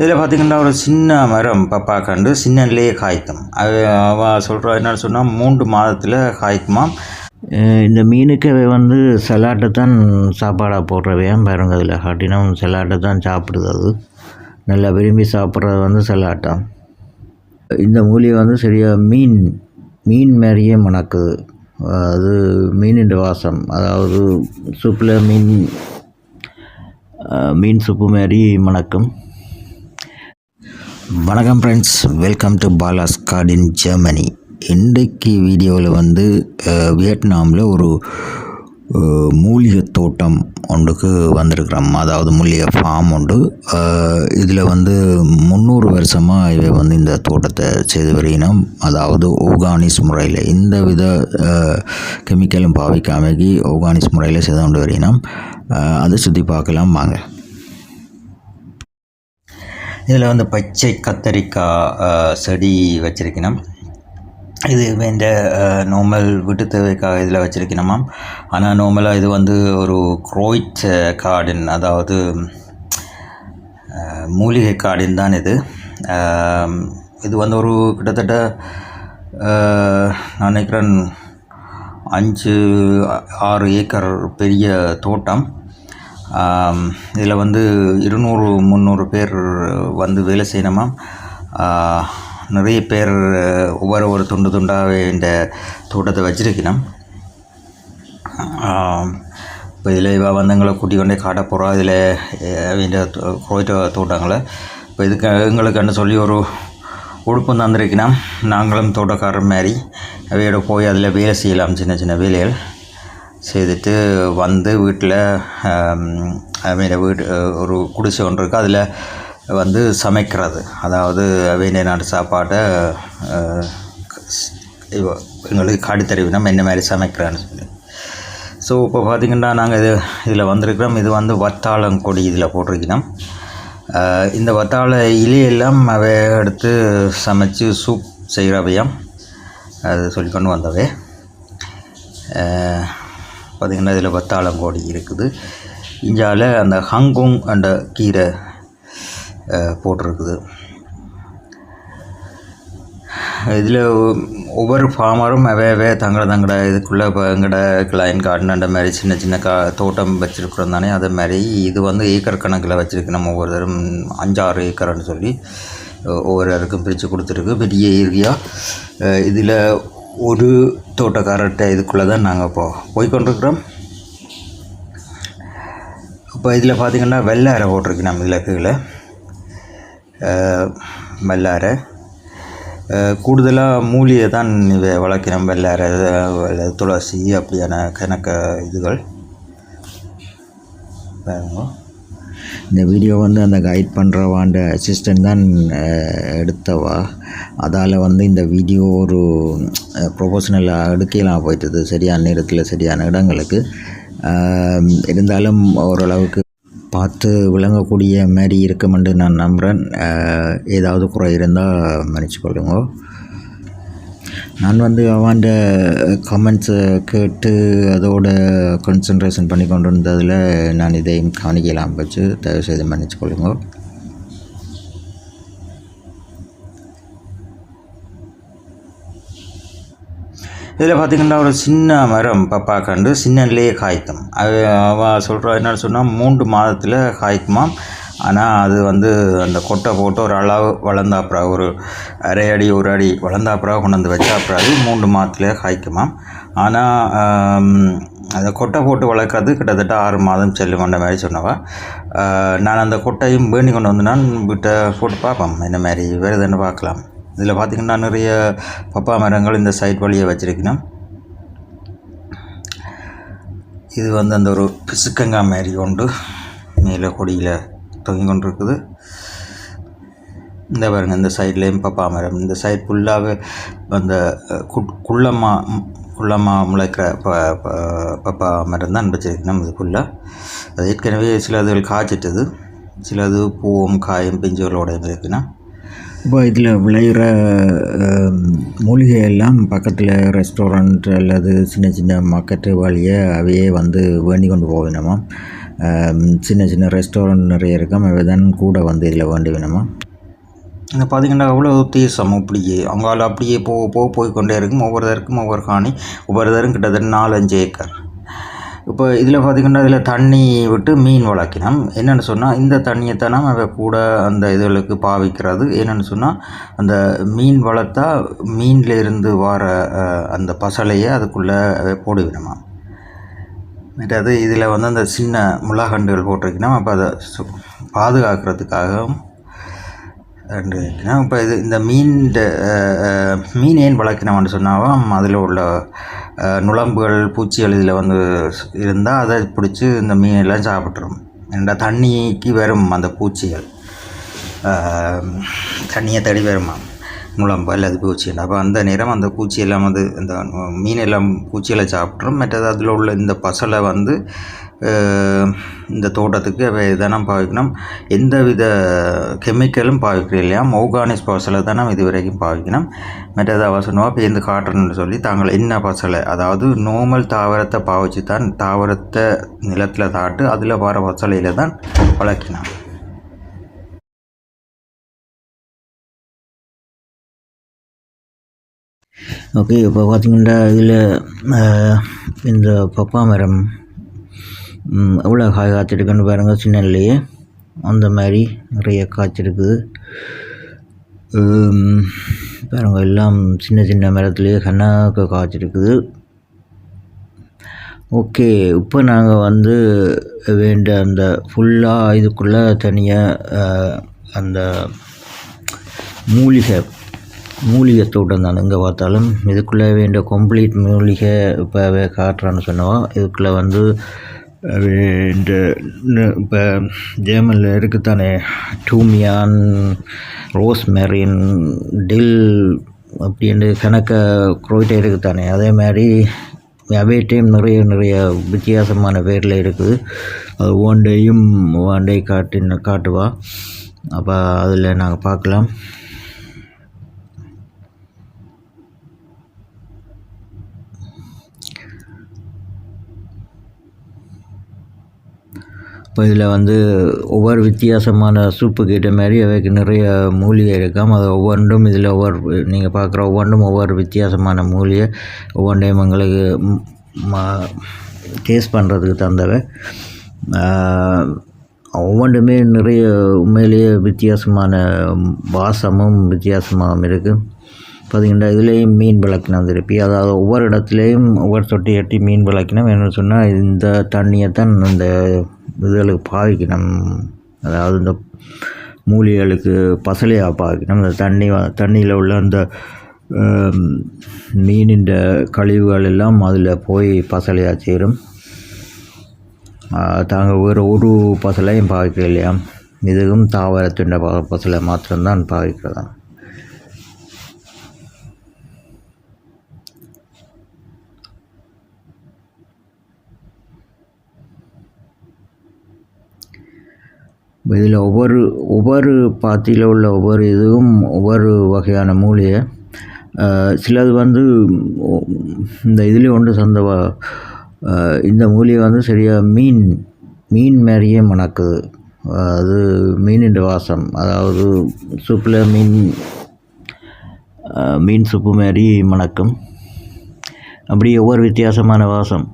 இதில் பார்த்திங்கன்னா ஒரு சின்ன மரம் பப்பா கண்டு சின்னலேயே காய்க்கும். அது அவள் சொல்கிறா என்னன்னு சொன்னால் 3 மாதத்தில் காய்க்குமாம். இந்த மீனுக்கு வந்து சலாட்டை தான் சாப்பாடாக போடுறவையாம் பாருங்க. அதில் காட்டினம் சலாட்டை தான் சாப்பிடுது. அது நல்லா விரும்பி சாப்பிட்றது வந்து சலாட்டா. இந்த மூலிகை வந்து சரியாக மீன் மாதிரியே மணக்குது. அது மீனின் வாசம், அதாவது சூப்பில் மீன் சூப்பு மாதிரி மணக்கும். வணக்கம் friends, welcome to Bala's garden Germany. இன்றைக்கு வீடியோவில் வந்து வியட்நாமில் ஒரு மூலிகை தோட்டம் ஒன்றுக்கு வந்திருக்கிறோம். அதாவது மூலிகை ஃபார்ம் உண்டு. இதில் வந்து 300 வருஷமாக இவை வந்து இந்த தோட்டத்தை செய்து வருகினோம். அதாவது ஆர்கானிஸ் முறையில், இந்த வித கெமிக்கலும் பாவிக்காமல் ஆர்கானிஸ் முறையில் செய்து கொண்டு வருகினோம். அதை சுற்றி பார்க்கலாம் வாங்க. இதில் வந்து பச்சை கத்தரிக்காய் செடி வச்சுருக்கணும். இது இந்த நார்மல் வீட்டு தேவைக்காக இதில் வச்சுருக்கணுமாம். ஆனால் நார்மலாக இது வந்து ஒரு க்ரோய்ட் கார்டன், அதாவது மூலிகை கார்டன் தான் இது. இது வந்து ஒரு கிட்டத்தட்ட நான் நினைக்கிறேன் 5-6 ஏக்கர் பெரிய தோட்டம். இதில் வந்து 200-300 பேர் வந்து வேலை செய்யணுமாம். நிறைய பேர் ஒவ்வொரு துண்டாகவே இந்த தோட்டத்தை வச்சுருக்கணும். இப்போ இதில் இவள் வந்து எங்களை கூட்டி கொண்டே காட்ட போகிறா. இதில் இந்த கோயிட்ட தோட்டங்களை இப்போ இதுக்கு எங்களுக்குன்னு சொல்லி ஒரு உடுப்பு தந்திருக்கணும். நாங்களும் தோட்டக்காரர் மாதிரி அவையோட போய் அதில் வேலை செய்யலாம். சின்ன சின்ன வேலைகள் செய்துட்டு வந்து வீட்டில் வீட்டு ஒரு குடிசை ஒன்று இருக்குது, அதில் வந்து சமைக்கிறது. அதாவது வேண்டிய நாட்டு சாப்பாட்டை எங்களுக்கு காட்டி தருவினோம் என்ன மாதிரி சமைக்கிறான்னு சொல்லி. ஸோ இப்போ பார்த்திங்கன்னா நாங்கள் இதில் வந்திருக்கிறோம். இது வந்து வத்தாளங்கொடி இதில் போட்டிருக்கணும். இந்த வத்தாள இலையெல்லாம் அவை எடுத்து சமைச்சு சூப் செய்கிறவையாம், அது சொல்லி கொண்டு வந்தவை. பார்த்திங்கன்னா இதில் வத்தாளங்கொடி இருக்குது. இஞ்சால அந்த ஹங்கோங் அந்த கீரை போட்டிருக்குது. இதில் ஒவ்வொரு ஃபார்மரும் அவே தங்களோட இதுக்குள்ளே இப்போ எங்களோட கிளைன் கார்டன் அந்த மாதிரி சின்ன சின்ன தோட்டம் வச்சுருக்குறோம் தானே, அதே மாதிரி இது வந்து ஏக்கர் கணக்கில் வச்சுருக்கு. நம்ம ஒவ்வொருத்தரும் 5-6 ஏக்கர்னு சொல்லி ஒவ்வொருத்தருக்கும் பிரித்து கொடுத்துருக்கு. பெரிய ஏரியா. இதில் ஒரு தோட்டக்காரர்கிட்ட இதுக்குள்ளே தான் நாங்கள் போய்கொண்டிருக்கிறோம். இப்போ இதில் பார்த்திங்கன்னா வெள்ளாரை போட்டிருக்கு. நம்ம இதில் கீழே வெள்ளாரை கூடுதலாக மூலிகை தான் வளர்க்கணும். வெள்ளாரை, துளசி அப்படியான கணக்க இதுகள். இந்த வீடியோ வந்து அந்த கைட் பண்ணுறவாண்ட அசிஸ்டன்ட் தான் எடுத்தவா. அதால் வந்து இந்த வீடியோ ஒரு ப்ரொஃபஷனலாக எடுக்கலாம் போயிட்டது, சரியான நேரத்தில் சரியான இடங்களுக்கு. இருந்தாலும் ஓரளவுக்கு பார்த்து விளங்கக்கூடிய மாதிரி இருக்குமென்று நான் நம்புகிறேன். ஏதாவது குறை இருந்தால் மன்னிச்சு கொள்ளுங்க. நான் வந்து அவன் கமெண்ட்ஸை கேட்டு அதோட கான்சன்ட்ரேஷன் பண்ணி கொண்டு இருந்ததில் நான் இதையும் கவனிக்கலாம் வச்சு தயவுசெய்து மன்னிச்சு கொள்ளுங்க. இதில் பார்த்திங்கன்னா ஒரு சின்ன மரம் பப்பா கண்டு சின்னலேயே காய்க்கும். அது அவள் சொல்கிறா என்னன்னு சொன்னால் 3 மாதத்தில் காய்க்குமாம். ஆனால் அது வந்து அந்த கொட்டை போட்டு ஒரு அளவு வளர்ந்தாப்புறா, ஒரு அரை அடி 1 அடி வளர்ந்தாப்புறா கொண்டு வந்து வச்சாப்புறாது 3 மாதத்துலேயே காய்க்குமாம். ஆனால் அந்த கொட்டை போட்டு வளர்க்குறது கிட்டத்தட்ட 6 மாதம் செல்லும் கொண்ட மாதிரி சொன்னவா. நான் அந்த கொட்டையும் வேண்டி கொண்டு வந்து நான் வீட்டை போட்டு பார்ப்போம் என்ன மாதிரி வருதுன்னு பார்க்கலாம். இதில் பார்த்திங்கன்னா நிறைய பப்பா மரங்கள் இந்த சைட் வழியை வச்சுருக்கணும். இது வந்து அந்த ஒரு பிசுக்கங்காய் மாதிரி ஒன்று மேலே கொடியில் தொங்கி கொண்டு இருக்குது. இந்த பாருங்கள், இந்த சைட்லேயும் பப்பா மரம், இந்த சைட் ஃபுல்லாகவே அந்த குள்ளமாக முளைக்கிற பப்பா மரம் தான் வச்சுருக்கணும். இது ஃபுல்லாக அது ஏற்கனவே சிலது காய்ச்சிட்டது, சிலது பூவும் காயும் பிஞ்சுகளோட இருக்குன்னா. இப்போ இதில் விளையிற மூலிகையெல்லாம் பக்கத்தில் ரெஸ்டாரண்ட் அல்லது சின்ன சின்ன மார்க்கெட்டு வழியை அவையே வந்து வேண்டி கொண்டு போகணுமா. சின்ன சின்ன ரெஸ்டாரண்ட் நிறைய இருக்கும். அவை தான் கூட வந்து இதில் வேண்டி வேணுமா. இங்கே பார்த்திங்கன்னா அவ்வளோ தேசம் அப்படியே அங்கால அப்படியே போய்கொண்டே இருக்கும். ஒவ்வொருத்தருக்கும் ஒவ்வொரு காணி, ஒவ்வொருத்தரும் கிட்டத்தட்ட 4-5 ஏக்கர். இப்போ இதில் பார்த்திங்கன்னா இதில் தண்ணி விட்டு மீன் வளர்க்கணும். என்னென்னு சொன்னால் இந்த தண்ணியை தான் நம்ம கூட அந்த இதுகளுக்கு பாவிக்கிறது. என்னென்னு சொன்னால் அந்த மீன் வளர்த்தா மீனில் இருந்து வர அந்த பசலையை அதுக்குள்ளே போடுவினோமா. மற்றது இதில் வந்து அந்த சின்ன முளாகண்டுகள் போட்டிருக்கணும். அப்போ அதை பாதுகாக்கிறதுக்காகவும் இப்போ இந்த மீன் ஏன் வளர்க்கணும்னு சொன்னாலும் அதில் உள்ள நுளம்புகள் பூச்சிகள் இதில் வந்து இருந்தால் அதை பிடிச்சி இந்த மீனெல்லாம் சாப்பிட்ரும். ஏன்னா தண்ணிக்கு வரும் அந்த பூச்சிகள், தண்ணியை தேடி வருமா நுளம்பு அல்லது பூச்சிகள். அப்போ அந்த நேரம் அந்த பூச்சியெல்லாம் வந்து இந்த மீனெல்லாம் பூச்சிகளை சாப்பிட்ரும். மற்றது அதில் உள்ள இந்த பசலை வந்து இந்த தோட்டத்துக்கு இதெல்லாம் பாவிக்கணும். எந்த வித கெமிக்கலும் பாவிக்கிறோம் இல்லையா, ஆர்கானிக் பசலை தானே இது வரைக்கும் பாவிக்கணும். மற்றது அவசரமாக பேருந்து காட்டுறன்னு சொல்லி தாங்கள் என்ன பசலை, அதாவது நார்மல் தாவரத்தை பாவிச்சு தான் தாவரத்தை நிலத்தில் தாட்டு அதில் வர பசலையில் தான் வளர்க்கணும். ஓகே, இப்போ பார்த்திங்கன்னா இதில் இந்த பப்பா மரம் எவ்வளோ காய் காய்ச்சிருக்குன்னு பாருங்கள். சின்னலையே அந்த மாதிரி நிறைய காய்ச்சிருக்குது பாருங்கள். எல்லாம் சின்ன சின்ன மரத்துலேயே கண்ணாக்க காய்ச்சிருக்குது. ஓகே, இப்போ நாங்கள் வந்து அந்த ஃபுல்லாக இதுக்குள்ளே தனியாக அந்த மூலிகை தோட்டம் தான். இங்கே பார்த்தாலும் இதுக்குள்ளே வேண்டிய கம்ப்ளீட் மூலிகை இப்போ காட்டுறான்னு சொன்னோம். இதுக்குள்ளே வந்து இந்த இப்போ ஜேர்மனில் இருக்குத்தானே டூமியான், ரோஸ்மெரின், டில் அப்படின்னு கணக்க குரோயிட்டே இருக்குத்தானே, அதே மாதிரி அவைட்டையும் நிறைய வித்தியாசமான பேரில் இருக்குது. அது ஒன்றை காட்டுவா. அப்போ அதில் நாங்கள் பார்க்கலாம். இப்போ இதில் வந்து ஒவ்வொரு வித்தியாசமான சூப்புக்கு ஏற்ற மாதிரி அவைக்கு நிறைய மூலிகை இருக்காம். அது ஒவ்வொன்றும் இதில் நீங்கள் பார்க்குற ஒவ்வொன்றும் ஒவ்வொரு வித்தியாசமான மூலிகை. ஒவ்வொன்றையும் எங்களுக்கு டேஸ்ட் பண்ணுறதுக்கு தந்தவை. ஒவ்வொன்றுமே நிறைய உண்மையிலேயே வித்தியாசமான வாசமும் வித்தியாசமாகவும் இருக்குது. பார்த்திங்கன்னா இதுலேயும் மீன் வளர்க்கணும் திருப்பி, அதாவது ஒவ்வொரு இடத்துலையும் ஒவ்வொரு தொட்டி எட்டி மீன் வளர்க்கணும். என்னென்னு சொன்னால் இந்த தண்ணியை தான் இந்த இதுகளுக்கு பாவிக்கணும், அதாவது இந்த மூலிகைகளுக்கு பசலையாக பாவிக்கணும். இந்த தண்ணியில் உள்ள அந்த மீனின் கழிவுகள் எல்லாம் அதில் போய் பசலையாக சேரும். தாங்கள் வேறு ஒரு பசலையும் பாவிக்க இல்லையா, இதுவும் தாவரத்தின் பசலை மாத்திரம்தான் பாவிக்கிறதா. இதில் ஒவ்வொரு பாத்தியில் உள்ள ஒவ்வொரு இதுவும் ஒவ்வொரு வகையான மூலிகை. சிலது வந்து இந்த இதுலேயும் ஒன்று இந்த மூலிகை வந்து சரியாக மீன் மாதிரியே மணக்குது. அது மீனின் வாசம், அதாவது சூப்பில் மீன் சூப்பு மாதிரி மணக்கும். அப்படி ஒவ்வொரு வித்தியாசமான வாசம்.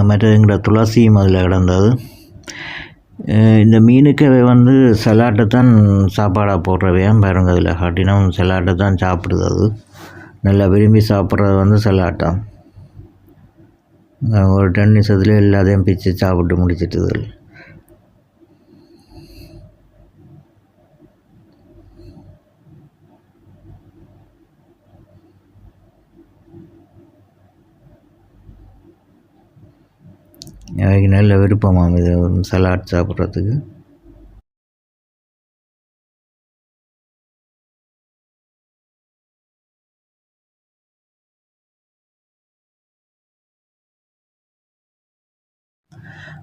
மற்ற எங்களோட துளசியும் அதில் கிடந்தது. இந்த மீனுக்கு வந்து சலாட்டை தான் சாப்பாடாக போடுறவையாம் பாருங்க. அதில் காட்டினும் சலாட்டை தான் சாப்பிடுது. அது நல்லா விரும்பி சாப்பிட்றது வந்து சலாட்டா. ஒரு 10 நிமிஷத்துல எல்லாத்தையும் பிச்சு சாப்பிட்டு முடிச்சிட்டுது. எனக்கு நல்ல விருப்பமாம் இது சலாட் சாப்பிட்றதுக்கு.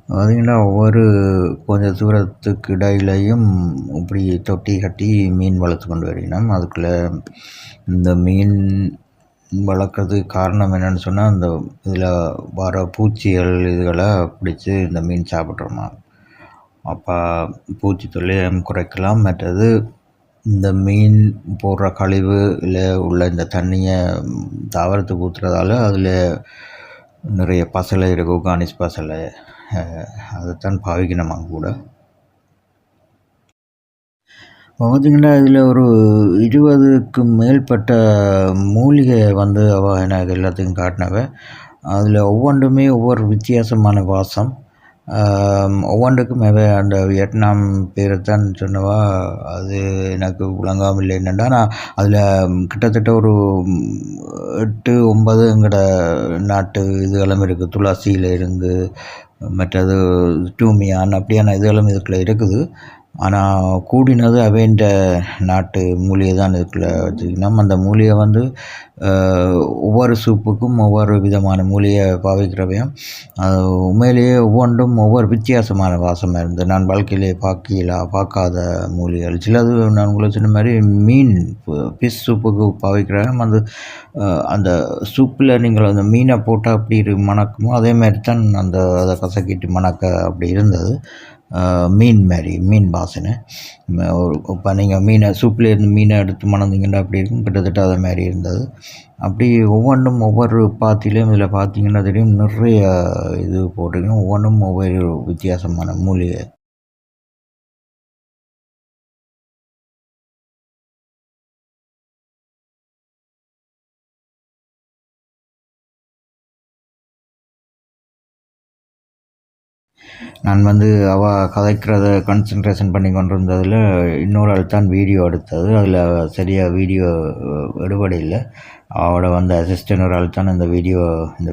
பார்த்திங்கன்னா ஒவ்வொரு கொஞ்சம் தூரத்துக்கு இடையிலையும் இப்படி தொட்டி கட்டி மீன் வளர்த்து கொண்டு வரணும். அதுக்குள்ளே இந்த மீன் வளர்க்குறதுக்கு காரணம் என்னென்னு சொன்னால் அந்த இதில் வர பூச்சிகள் இதுகளை பிடிச்சி இந்த மீன் சாப்பிட்றோமா. அப்போ பூச்சி தொல்லையும் குறைக்கலாம். மற்றது இந்த மீன் போடுற கழிவுல உள்ள இந்த தண்ணியை தாவரத்துக்கு ஊற்றுறதால அதில் நிறைய பசலை இருக்குது, ஆர்கானிக் பசலை. அதைத்தான் பாவிக்கணுமா கூட. பார்த்திங்கன்னா இதில் ஒரு 20க்கும் மேற்பட்ட மூலிகை வந்து அவள் எனக்கு எல்லாத்தையும் காட்டினவ. அதில் ஒவ்வொன்றுமே ஒவ்வொரு வித்தியாசமான வாசம். ஒவ்வொன்றுக்கும் அந்த வியட்நாம் பேரைத்தான் சொன்னவா. அது எனக்கு விளங்காமல் இல்லை என்னென்னா, நான் அதில் கிட்டத்தட்ட ஒரு 8-9 எங்களோட நாட்டு இதுகளும் இருக்குது. துளசியில் இருந்து மற்றது டூமியான் அப்படியான இதுகளும் இதுக்குள்ளே இருக்குது. ஆனால் கூடினது அவைன்ற நாட்டு மூலிகை தான் இதுக்குள்ளே வச்சுக்கணும். அந்த மூலிகை வந்து ஒவ்வொரு சூப்புக்கும் ஒவ்வொரு விதமான மூலிகை பாவிக்கிறவையும் அது உண்மையிலேயே ஒவ்வொன்றும் ஒவ்வொரு வித்தியாசமான வாசமாக இருந்தது. நான் வாழ்க்கையிலே பார்க்காத மூலிகைகள் சிலது. நான் உங்களுக்கு சொன்ன மாதிரி மீன் ஃபிஷ் சூப்புக்கு பாவிக்கிறாங்க. அந்த சூப்பில் நீங்கள் அந்த மீனை போட்டால் அப்படி மணக்குமோ அதே மாதிரி தான் அதை கசக்கிட்டு மணக்க அப்படி இருந்தது. மீன் வாசனை. இப்போ நீங்கள் சூப்பில் இருந்து மீனை எடுத்து மணந்தீங்கன்னா அப்படி இருக்கும். கிட்டத்தட்ட அதை மாதிரி இருந்தது. அப்படி ஒவ்வொன்றும் ஒவ்வொரு பாத்திலையும் இதில் பார்த்தீங்கன்னா தெரியும், நிறைய இது போட்டிருக்கணும். ஒவ்வொன்றும் ஒவ்வொரு வித்தியாசமான மூலிகை. நான் வந்து அவள் கதைக்கிறத கான்சன்ட்ரேஷன் பண்ணி கொண்டிருந்ததில் இன்னொரு ஆள் தான் வீடியோ எடுத்தது. அதில் சரியாக வீடியோ எடுபட இல்லை. அவளோட வந்து அசிஸ்டன்ட் ஒரு ஆள் தான் இந்த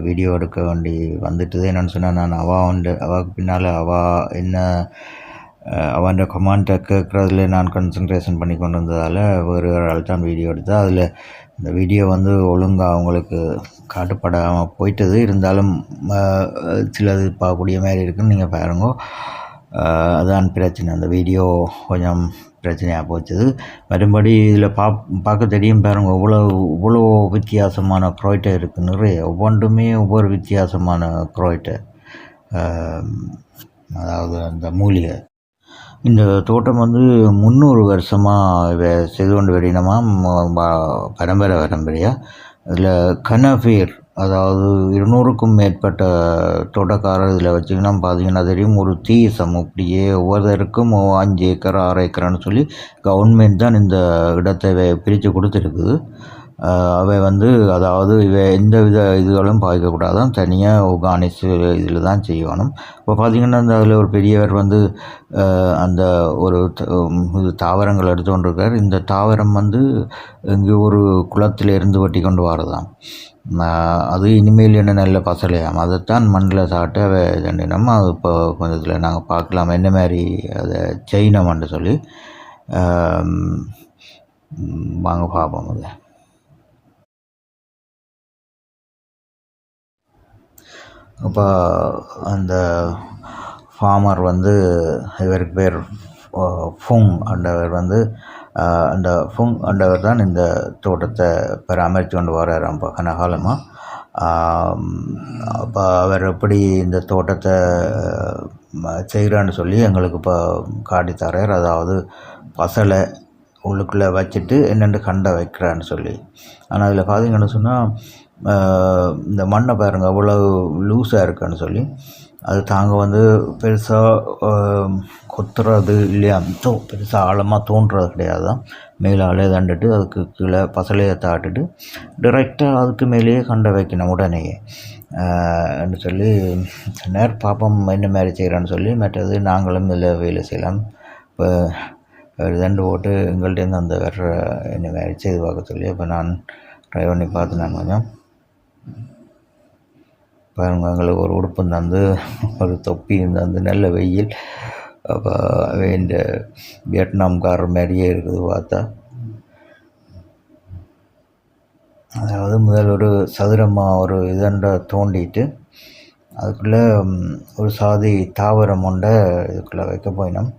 வீடியோ எடுக்க வேண்டி வந்துட்டுது. என்னென்னு சொன்னால், நான் அவளுக்கு பின்னால் என்ன அவன் கமாண்டை கேட்குறதுல நான் கான்சன்ட்ரேஷன் பண்ணி கொண்டு வந்ததால் வேறு ஒரு ஆள் தான் வீடியோ எடுத்தது. அதில் இந்த வீடியோ வந்து ஒழுங்காக அவங்களுக்கு காட்டுப்படாமல் போயிட்டது. இருந்தாலும் சிலது பார்க்கக்கூடிய மாதிரி இருக்குன்னு நீங்கள் பாருங்க. அதான் பிரச்சனை. அந்த வீடியோ கொஞ்சம் பிரச்சனையாக போச்சுது. மறுபடி இதில் பார்க்க தெரியும் பாருங்க, இவ்வளோ வித்தியாசமான குரோய்ட்டை இருக்குது. நிறைய ஒவ்வொன்றுமே ஒவ்வொரு வித்தியாசமான குரோய்ட்டை, அதாவது அந்த மூலிகை. இந்த தோட்டம் வந்து 300 வருஷமாக செய்து கொண்டு வரையினமா, பரம்பரையாக. இதில் கனஃபீர், அதாவது 200க்கும் மேற்பட்ட தோட்டக்காரர் இதில் வச்சுக்கினா பார்த்தீங்கன்னா தெரியும். ஒரு தீசம் இப்படியே ஒவ்வொருத்தருக்கும் 5 ஏக்கர் 6 ஏக்கரான்னு சொல்லி கவர்மெண்ட் தான் இந்த இடத்தை பிரித்து கொடுத்துருக்குது. அவை வந்து அதாவது எந்த வித இதுகளும் பாதிக்கக்கூடாதான், தனியாக ஆர்கானிக்ஸ் இதில் தான் செய்யணும். இப்போ பார்த்திங்கன்னா அதில் ஒரு பெரியவர் வந்து அந்த ஒரு தாவரங்கள் எடுத்து கொண்டிருக்கார். இந்த தாவரம் வந்து இங்கே ஒரு குளத்திலிருந்து வெட்டி கொண்டு வரதான். அது இனிமேல் என்ன நல்ல பசலையாம். அதைத்தான் மண்ணில் சாப்பிட்டு அவை தண்டினோம். அது இப்போ கொஞ்சத்தில் நாங்கள் பார்க்கலாம் என்ன மாதிரி அதை செய்யணும்னு சொல்லி. வாங்க பார்ப்போம். அதை அப்போ அந்த ஃபார்மர் வந்து, இவருக்கு பேர் ஃபுங் ஆண்டவர் வந்து, அந்த ஃபுங் ஆண்டவர் தான் இந்த தோட்டத்தை பராமரித்து கொண்டு வர்றாராம் இப்போ கனகாலமாக. அப்போ அவர் எப்படி இந்த தோட்டத்தை செய்கிறான்னு சொல்லி எங்களுக்கு இப்போ காட்டித்தரார். அதாவது பசலை உள்ளுக்குள்ளே வச்சுட்டு என்னென்று கண்டை வைக்கிறான்னு சொல்லி. ஆனால் அதில் பார்த்தீங்கன்னு சொன்னால் இந்த மண்ணை பாருங்கள் அவ்வளோ லூஸாக இருக்குன்னு சொல்லி. அது தாங்க வந்து பெருசாக கொத்துறது இல்லையா, பெருசாக ஆழமாக தோன்றுறது கிடையாது தான். மேலே அலையை தண்டுட்டு அதுக்கு கீழே பசலையை தாட்டுட்டு டிரெக்டாக அதுக்கு மேலேயே கண்டை வைக்கணும் உடனேயே என்று சொல்லி நேர் பாப்பம் என்ன மாதிரி செய்கிறான்னு சொல்லி. மற்றது நாங்களும் இதில் வேலை செய்யலாம். இப்போ தண்டு போட்டு எங்கள்கிட்டேருந்து அந்த வர்ற என்ன மாதிரி செய்து பார்க்க சொல்லி இப்போ நான் ட்ரை பண்ணி பார்த்து நான் கொஞ்சம் பாருங்க. எங்களுக்கு ஒரு உடுப்பு தந்து ஒரு தொப்பி தந்து நல்ல வெயில். அப்போ இந்த வியட்நாம்காரர் மாதிரியே இருக்குது பார்த்தா. அதாவது முதல் ஒரு சதுரமாக ஒரு இதண்டை தோண்டிட்டு அதுக்குள்ளே ஒரு சாதி தாவரம் ஒன்றை இதுக்குள்ளே வைக்க போயினோம்.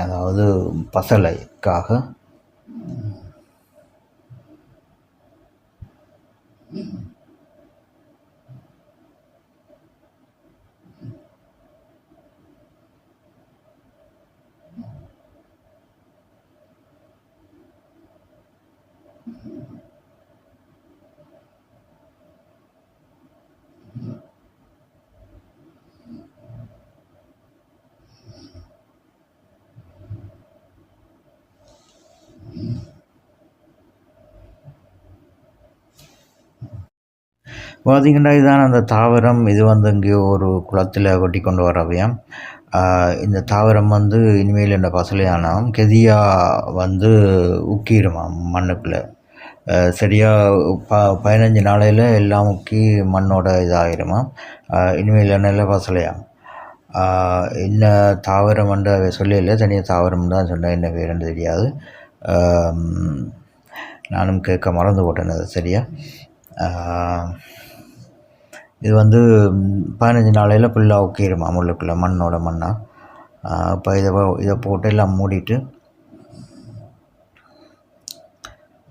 அதாவது பசலைக்காக. பார்த்திங்கன்னா இதுதான் அந்த தாவரம். இது வந்து இங்கே ஒரு குளத்தில் கொட்டி கொண்டு வரவையாம். இந்த தாவரம் வந்து இனிமேல் இந்த பசலையானாம் கெதியாக வந்து உக்கிருமாம் மண்ணுக்குள்ளே. சரியாக 15 நாளையில் எல்லாம் முக்கி மண்ணோட இதாகிருமா. இனிமேல் நல்ல பசலையாம். என்ன தாவரம் வந்து அதை சொல்லல, தனியாக தாவரம் தான் சொன்னேன், என்ன பேருன்னு தெரியாது. நானும் கேட்க மறந்து போட்டேன் அது சரியா. இது வந்து 15 நாளையில் ஃபுல்லாக உக்கிருமா முள்ளுக்குள்ளே மண்ணோட மண்ணாக. இப்போ இதை போட்டு எல்லாம் மூடிட்டு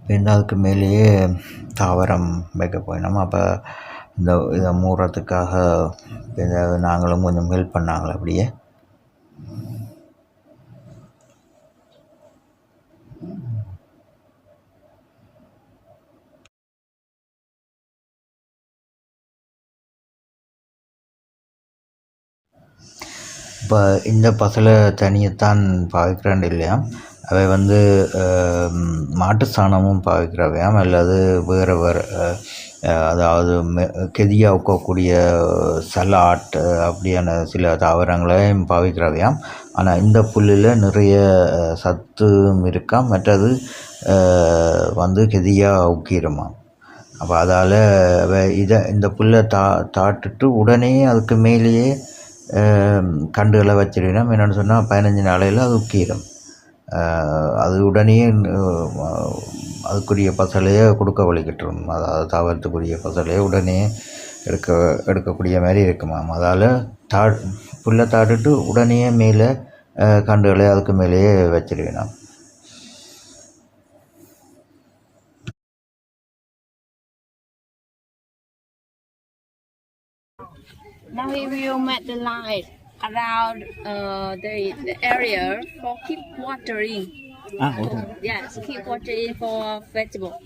இப்போ அதுக்கு மேலேயே தாவரம் வைக்க போயினோம். அப்போ இதை மூடுறதுக்காக நாங்களும் கொஞ்சம் ஹெல்ப் பண்ணாங்களே அப்படியே. இப்போ இந்த பசலை தனியைத்தான் பாவிக்கிறான் இல்லையா, அவை வந்து மாட்டு சாணமும் பாவிக்கிறவையாம், அல்லது வேறு அதாவது கெதியாக உக்கக்கூடிய சலாட் அப்படியான சில தாவரங்களையும் பாவிக்கிறவையாம். ஆனால் இந்த புல்லில் நிறைய சத்தும் இருக்காம், மற்றது வந்து கெதியாக உக்கிருமா. அப்போ அதால் இந்த புல்லை தாட்டுட்டு உடனே அதுக்கு மேலேயே கண்டுகளை வச்சிடணும். என்னென்னு சொன்னால் 15 நாளையில் அது உக்கிரும். அது உடனே அதுக்குரிய பசலையை கொடுக்க வழிகிட்டுரும். அதாவது தாவரத்துக்குரிய பசலையை உடனே எடுக்கக்கூடிய மாதிரி இருக்குமாம். அதால் புல்லை தாட்டுட்டு உடனே மேலே கண்டுகளை அதுக்கு மேலேயே வச்சிருவேணும். Now we will make the line around the area for keep watering. Okay. Yes, keep watering for vegetable.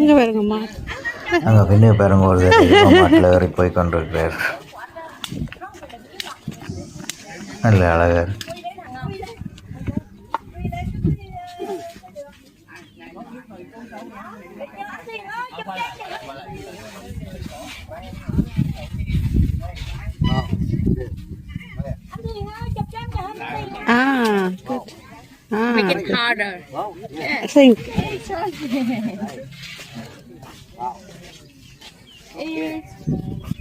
அங்கே பாருங்கம்மா, அங்கே பின்னே பாருங்க, ஒரு மாட்டில் ஏறி போய் கொண்டிருக்கிறார். நல்ல Azhagar. good. Make it harder. I think.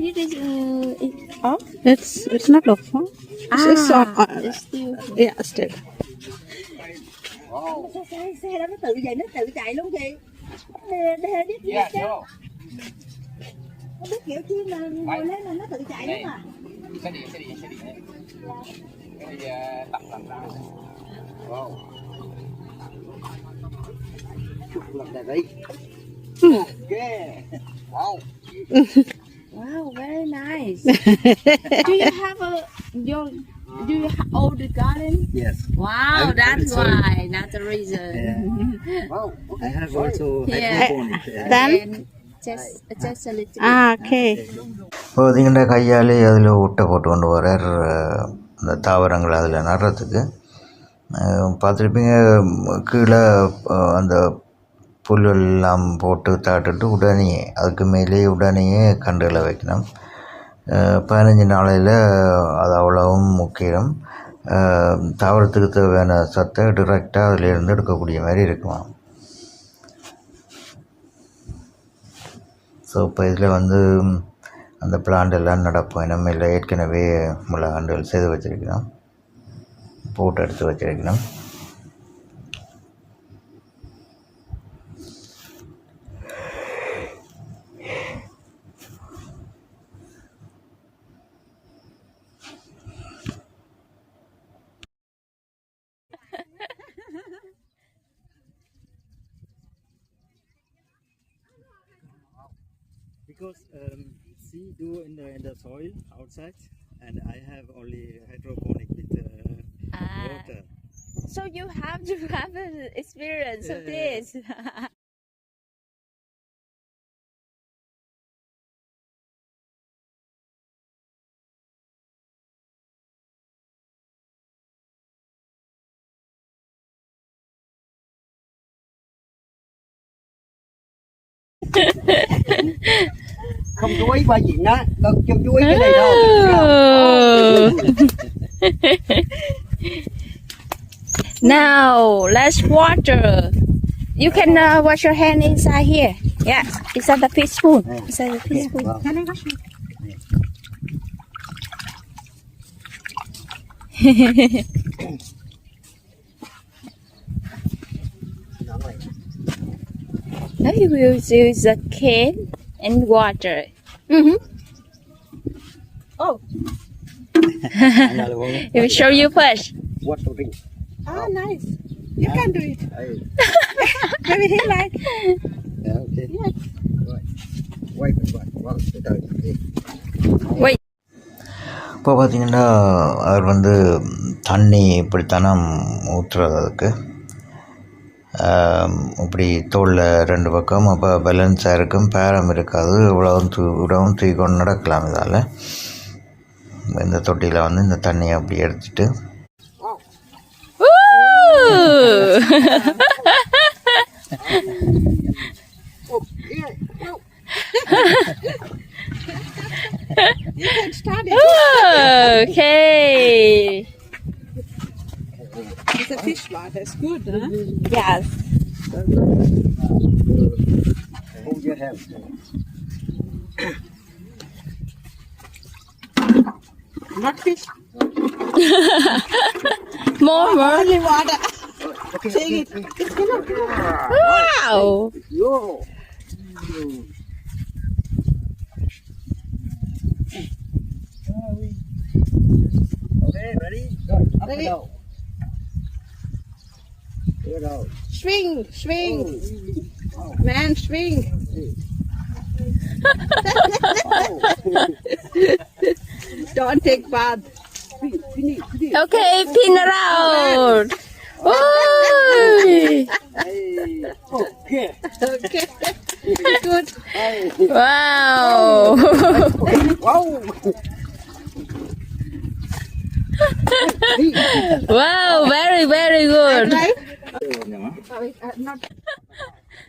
It is Oh, it's not off, huh? It's on. it's still. Yeah, still. Xe đó nó tự vậy, nó tự chạy luôn chị. Biết chứ. Nó biết kiểu chi mà ngồi lên là nó tự chạy luôn à. Xe điện. Cái này tập làm ra. Wow. Chúc lần này đi. Okay. Wow. Wow, very nice. Do you have old garden? Yes. Wow, that's why. That's the reason. Wow. I have also Yeah. hydroponic. Then? And just a little. Okay. பார்த்தீங்கன்னா கையாலே அதில் ஒட்டை போட்டு கொண்டு வரார் அந்த தாவரங்கள் அதில் நடுறதுக்கு. பார்த்துருப்பீங்க, கீழே அந்த புல்லெல்லாம் போட்டு தாட்டுட்டு உடனே அதுக்கு மேலே உடனேயே கண்டுகளை வைக்கணும். 15 நாளையில் அது அவ்வளவும் முக்கியம். தாவரத்துக்கு தேவையான சத்தை டிரெக்டாக அதிலேருந்து எடுக்கக்கூடிய மாதிரி இருக்குமா. ஸோ இப்போ இதில் வந்து அந்த பிளான்ட் எல்லாம் நடப்போம். நம்ம இல்லை ஏற்கனவே முளைகண்டுகள் செய்து வச்சுருக்கிறோம், போட்டு எடுத்து வச்சுருக்கிறோம். Because sea do in the soil outside, and I have only hydroponic with water. So you have to have an experience of this. Không chuối qua chuyện đó, đừng cho chuối cái này đâu. Now let's water. You can wash your hand inside here. Yeah, inside the fish spoon. Inside the fish spoon. Can I wash it? Now you will use the can and water. Oh, Another one. Let me show you first. What to drink? ah, nice. You can do it. Hey. Maybe he like. Yeah, okay. Yes. Right. Wait, one, từ từ. Wait. இப்போ பார்த்திங்கன்னா அவர் வந்து தண்ணி இப்படித்தானே ஊற்றுறதுக்கு இப்படி தோளில் 2 பக்கம், அப்போ பேலன்ஸாக இருக்கும், பேரம் இருக்காது, இவ்வளவும் தூக்கி நடக்கலாம். இதால் இந்த தொட்டியில் வந்து இந்த தண்ணியை அப்படி எடுத்துட்டு You can start it. Okay. It's a fish water. It's good, huh? Yes. Hold your hand. Not fish. More. Only water. Okay, Take it. It's enough. Wow. Yo. Okay, ready? Go. Up Ready. and down. Good out. Swing, swing. Man, swing. Don't take bath. Okay, pin around. Oi. Okay. Okay. Good. Wow. Wow. Wow, very, very good. Right? Not.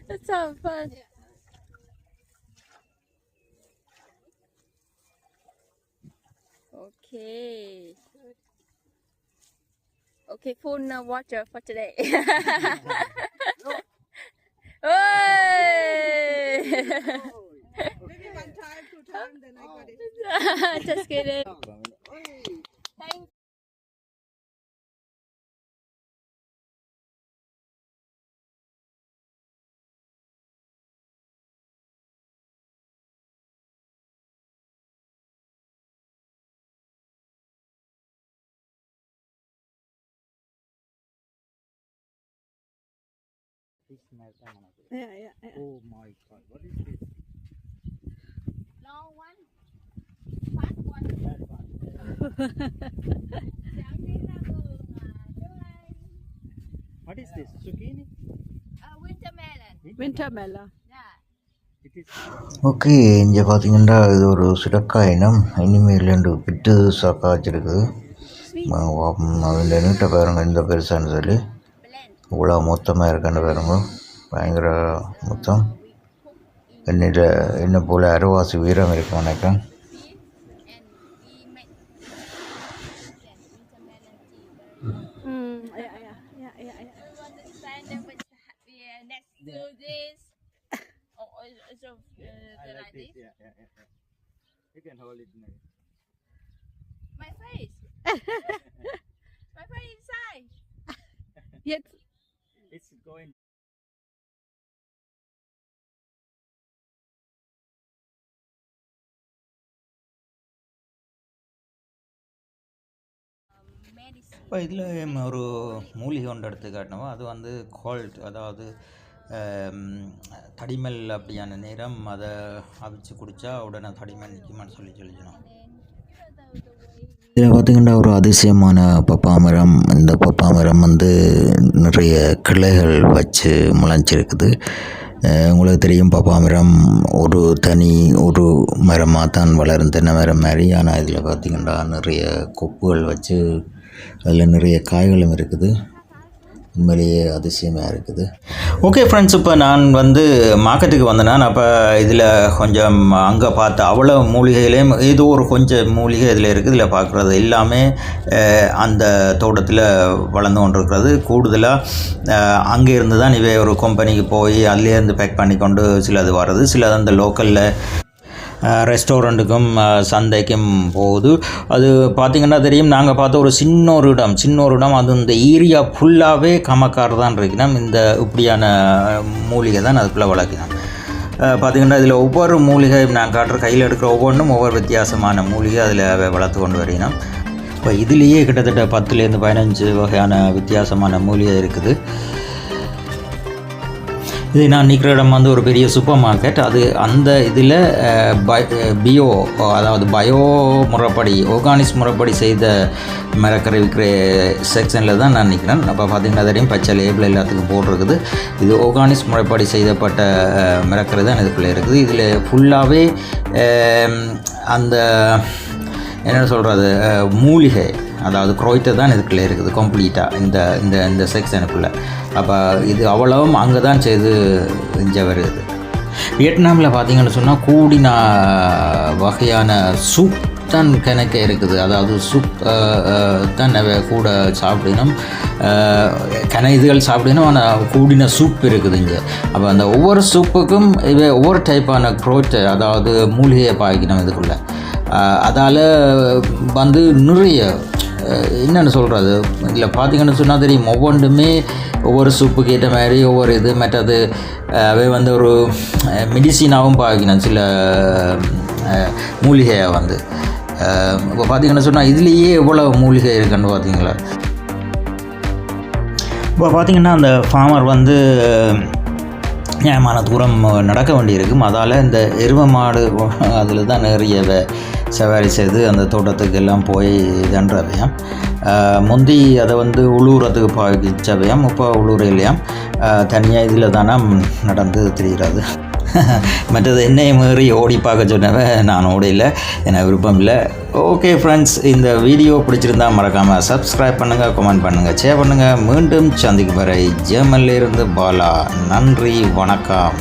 That's so fun. Okay. Okay, full water for today. Oi! Maybe 1 time, 2 times, then I got it. Just kidding. Thank Yeah. Oh my God, what is this? Long one. Fast one. What is this? Zucchini? Winter melon. Winter melon. Yeah. It is. Okay. இங்கே பார்த்தீங்கன்னா இது ஒரு சுரக்காய் இனம். இனிமேல் 2 பிட்டு சாக்கா வச்சுருக்குது. அதில் நீட்ட பாருங்க இந்த பெருசான்னு சொல்லி இவ்வளோ மொத்தமாக இருக்கான்னு பாருங்க. பயங்கர மொத்தம். என்ன போல் அரைவாசி உயரம் இருக்கும் நினைக்கிறேன். Next to this, it's I like this. Yeah. You can hold it now. My face. My face inside. Yes. It's going. Medicine. இப்போ இதில் ஒரு மூலிகை ஒன்று எடுத்து காட்டினோம். அது வந்து கோல்ட், அதாவது தடிமல் அப்படியான நேரம் அதை அவிச்சு குடித்தா உடனே தடிமல் நிற்குமான்னு சொல்லிக்கணும். இதில் பார்த்திங்கன்னா ஒரு அதிசயமான பப்பா மரம். இந்த பப்பா மரம் வந்து நிறைய கிளைகள் வச்சு முளைஞ்சிருக்குது. உங்களுக்கு தெரியும், பப்பா மரம் ஒரு மரமாக தான் வளரும், தென்னை மரம் மாதிரி. ஆனால் இதில் பார்த்திங்கன்னா நிறைய கொப்புகள் வச்சு அதில் நிறைய காய்களும் இருக்குது. உண்மையிலேயே அதிசயமாக இருக்குது. ஓகே ஃப்ரெண்ட்ஸ், இப்போ நான் வந்து மார்க்கெட்டுக்கு வந்தேன். அப்போ இதில் கொஞ்சம் அங்கே பார்த்த அவ்வளோ மூலிகையிலையும் ஏதோ ஒரு கொஞ்சம் மூலிகை இதில் இருக்குது. இதில் பார்க்குறது எல்லாமே அந்த தோட்டத்தில் வளர்ந்து கொண்டு இருக்கிறது. கூடுதலாக அங்கே இருந்து தான் இவை ஒரு கம்பெனிக்கு போய் அதுலேருந்து பேக் பண்ணி கொண்டு சிலது வர்றது, சிலது அந்த லோக்கலில் ரெஸ்டாரண்ட்டுக்கும் சந்தைக்கும் போகுது. அது பார்த்திங்கன்னா தெரியும், நாங்கள் பார்த்த ஒரு சின்ன ஒரு இடம், அது இந்த ஏரியா ஃபுல்லாகவே கமக்கார் தான் இருக்கணும். இந்த இப்படியான மூலிகை தான் அதுக்குள்ளே வளர்க்கணும். பார்த்திங்கன்னா இதில் ஒவ்வொரு மூலிகை நான் காட்டுற கையில் எடுக்கிற ஒவ்வொன்றும் ஒவ்வொரு வித்தியாசமான மூலிகை அதில் வளர்த்து கொண்டு வரணும். இப்போ இதுலேயே கிட்டத்தட்ட 10லேருந்து 15 வகையான வித்தியாசமான மூலிகை இருக்குது. இது நான் நிற்கிற இடம் வந்து ஒரு பெரிய சூப்பர் மார்க்கெட். அது அந்த இதில் பியோ, அதாவது பயோ முறைப்படி, ஆர்கானிக் முறைப்படி செய்த மரக்கரை விற்கிற செக்ஷனில் தான் நான் நிற்கிறேன். அப்போ பார்த்திங்கன்னா தெரியும், பச்சை லேபிள் எல்லாத்துக்கும் போட்டிருக்குது. இது ஆர்கானிக் முறைப்படி செய்யப்பட்ட மரக்கரை தான் இதுக்குள்ளே இருக்குது. இதில் ஃபுல்லாகவே அந்த என்ன சொல்கிறது, மூலிகை, அதாவது குரோய்ட்டை தான் இதுக்குள்ளே இருக்குது கம்ப்ளீட்டாக இந்த இந்த இந்த செக்ஷனுக்குள்ளே. அப்போ இது அவ்வளவும் அங்கே தான் செய்து இங்கே வருது. வியட்நாமில் பார்த்திங்கன்னு சொன்னால் கூடின வகையான சூப் தான் கிணக்க இருக்குது. அதாவது சூப் தான் கூட சாப்பிடணும், இதுகள் சாப்பிடணும். ஆனால் கூடின சூப் இருக்குது இங்கே. அப்போ அந்த ஒவ்வொரு சூப்புக்கும் ஒவ்வொரு டைப்பான குரோய்ட்டை, அதாவது மூலிகையை பாய்க்கணும் இதுக்குள்ளே. அதால் வந்து நிறைய என்னென்னு சொல்கிறது, இதில் பார்த்திங்கன்னு சொன்னால் தெரியும், ஒவ்வொன்றுமே ஒவ்வொரு சூப்புக்கு ஏற்ற மாதிரி ஒவ்வொரு இது மற்றது அவை வந்து ஒரு மெடிசினாகவும் பாய்க்கணும் சில மூலிகையை வந்து. இப்போ பார்த்திங்கன்னு சொன்னால் இதுலேயே எவ்வளோ மூலிகை இருக்குன்னு பார்த்தீங்களா. இப்போ பார்த்திங்கன்னா அந்த ஃபார்மர் வந்து நியாயமான தூரம் நடக்க வேண்டியிருக்கும். அதால் இந்த எருமை மாடு அதில் தான் நிறைய சவாரி செய்து அந்த தோட்டத்துக்கு எல்லாம் போய் இதன்றவையாம். முந்தி அதை வந்து உழுவுறதுக்கு பாய்ச்சவையாம், இப்போ உழுவுற இல்லையாம், தனியாக இதில் தானே நடந்து தெரிகிறது. மற்றது என்னை மீறி ஓடி பார்க்க சொன்னவன் நான் ஓடையில், எனக்கு விருப்பம் இல்லை. ஓகே ஃப்ரெண்ட்ஸ், இந்த வீடியோ பிடிச்சிருந்தால் மறக்காமல் சப்ஸ்கிரைப் பண்ணுங்கள், கமெண்ட் பண்ணுங்கள், ஷேர் பண்ணுங்கள். மீண்டும் சந்திக்கும் வரை ஜெர்மனிலிருந்து பாலா. நன்றி, வணக்கம்.